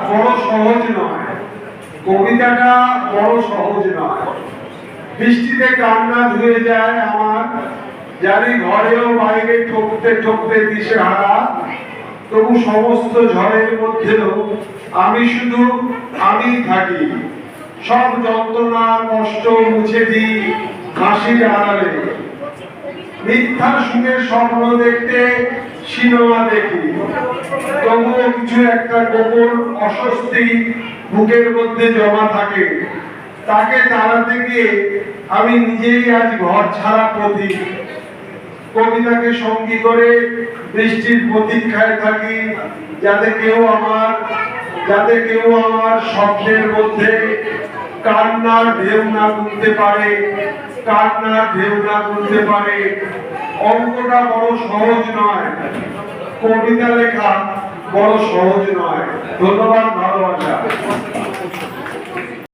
বড় সহজ নয়, কবিতাটা বড় সহজ নয়। বৃষ্টিতে কান্না ধুয়ে যায় আমার, জানি ঘরেও বাইরে ঠকতে ঠকতে দিশেহারা, তবু সমস্ত ঝড়ের মধ্যেও আমি শুধু আমি থাকি। সব যন্ত্রণা কষ্ট মুছে দিই হাসির আড়ালে। মিথ্যা সুখের স্বপ্ন দেখতে সিনেমা দেখি, তবুও কিছু একটা গোপন অস্বস্তি বুকের মধ্যে জমা থাকে। তাকে তাড়াতে গিয়ে আমি নিজেই আজ ঘর ছাড়া প্রতীক। কবিতাকে সঙ্গী করে বৃষ্টির প্রতীক্ষায় থাকি, যাতে কেউ আমার স্বপ্নের মধ্যে কান্নার ঢেউ না তুলতে পারে, কান্নার ঢেউ না তুলতে পারে। অঙ্কটা বড় সহজ নয়, কবিতা লেখা বড় সহজ নয়। ধন্যবাদ, ভালোবাসা।